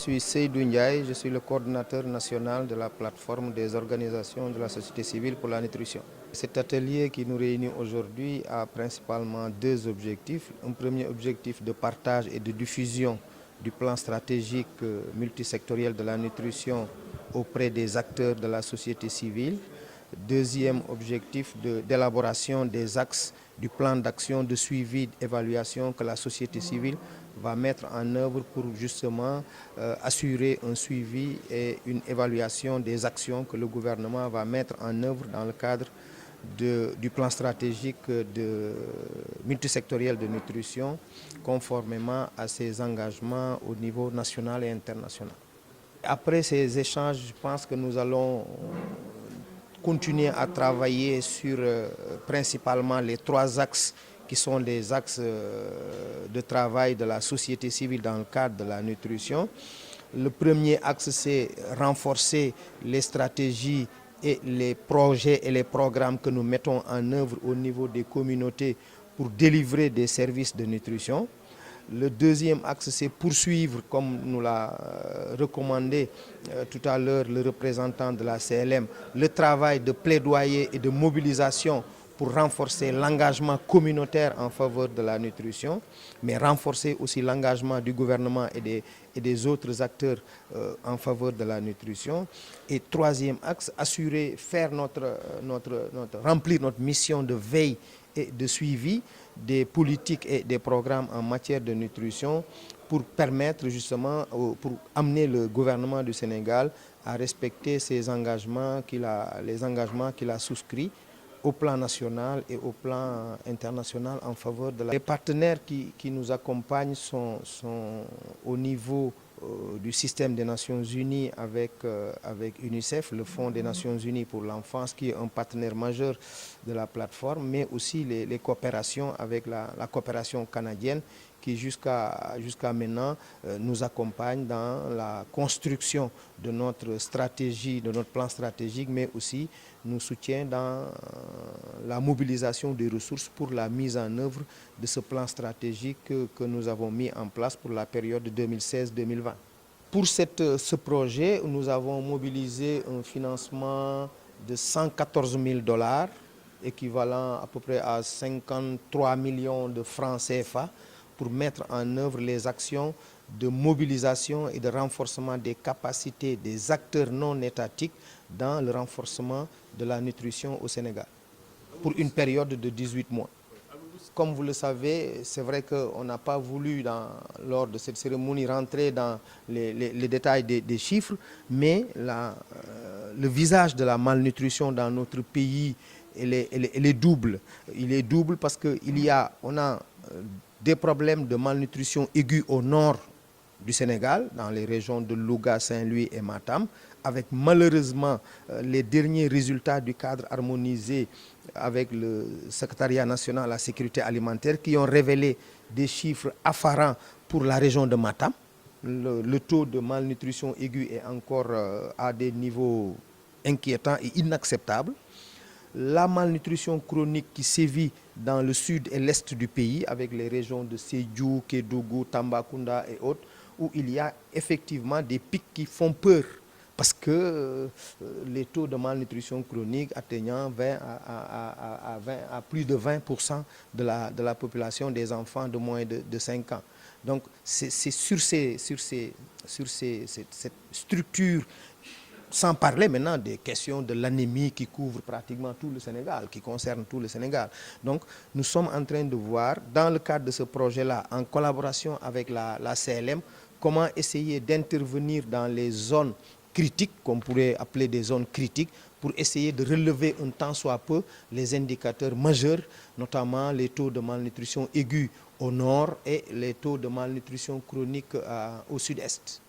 suis Seydou Ndiaye, je suis le coordinateur national de la plateforme des organisations de la société civile pour la nutrition. Cet atelier qui nous réunit aujourd'hui a principalement deux objectifs. Un premier objectif de partage et de diffusion du plan stratégique multisectoriel de la nutrition auprès des acteurs de la société civile. Deuxième objectif d'élaboration des axes du plan d'action de suivi et d'évaluation que la société civile va mettre en œuvre pour justement assurer un suivi et une évaluation des actions que le gouvernement va mettre en œuvre dans le cadre du plan stratégique multisectoriel de nutrition conformément à ses engagements au niveau national et international. Après ces échanges, je pense que nous allons continuer à travailler sur principalement les trois axes qui sont les axes de travail de la société civile dans le cadre de la nutrition. Le premier axe, c'est renforcer les stratégies et les projets et les programmes que nous mettons en œuvre au niveau des communautés pour délivrer des services de nutrition. Le deuxième axe, c'est poursuivre, comme nous l'a recommandé tout à l'heure le représentant de la CLM, le travail de plaidoyer et de mobilisation pour renforcer l'engagement communautaire en faveur de la nutrition, mais renforcer aussi l'engagement du gouvernement et des autres acteurs en faveur de la nutrition. Et troisième axe, assurer, remplir notre mission de veille et de suivi des politiques et des programmes en matière de nutrition pour permettre justement, pour amener le gouvernement du Sénégal à respecter les engagements qu'il a souscrits au plan national et au plan international en faveur de la... Les partenaires qui nous accompagnent sont au niveau du système des Nations Unies avec UNICEF, le Fonds des Nations Unies pour l'enfance, qui est un partenaire majeur de la plateforme, mais aussi les coopérations avec la coopération canadienne qui jusqu'à maintenant nous accompagne dans la construction de notre stratégie, de notre plan stratégique, mais aussi nous soutient dans la mobilisation des ressources pour la mise en œuvre de ce plan stratégique que nous avons mis en place pour la période 2016-2020. Pour ce projet, nous avons mobilisé un financement de 114 000 $, équivalent à peu près à 53 millions de francs CFA, pour mettre en œuvre les actions de mobilisation et de renforcement des capacités des acteurs non étatiques dans le renforcement de la nutrition au Sénégal, pour une période de 18 mois. Comme vous le savez, c'est vrai qu'on n'a pas voulu, lors de cette cérémonie, rentrer dans les détails des chiffres, mais le visage de la malnutrition dans notre pays, elle est double. Il est double parce qu'on a des problèmes de malnutrition aiguë au nord du Sénégal, dans les régions de Louga, Saint-Louis et Matam, avec malheureusement les derniers résultats du cadre harmonisé avec le secrétariat national à la sécurité alimentaire qui ont révélé des chiffres affarants pour la région de Matam. Le taux de malnutrition aiguë est encore à des niveaux inquiétants et inacceptables. La malnutrition chronique qui sévit dans le sud et l'est du pays, avec les régions de Sédhiou, Kédougou, Tambacounda et autres, où il y a effectivement des pics qui font peur, parce que les taux de malnutrition chronique atteignant à plus de 20% de la population des enfants de moins de 5 ans. Donc c'est sur cette structure, sans parler maintenant des questions de l'anémie qui couvre pratiquement tout le Sénégal, qui concerne tout le Sénégal. Donc nous sommes en train de voir, dans le cadre de ce projet-là, en collaboration avec la CLM, comment essayer d'intervenir dans les zones critiques, qu'on pourrait appeler des zones critiques, pour essayer de relever un tant soit peu les indicateurs majeurs, notamment les taux de malnutrition aiguë au nord et les taux de malnutrition chronique au sud-est.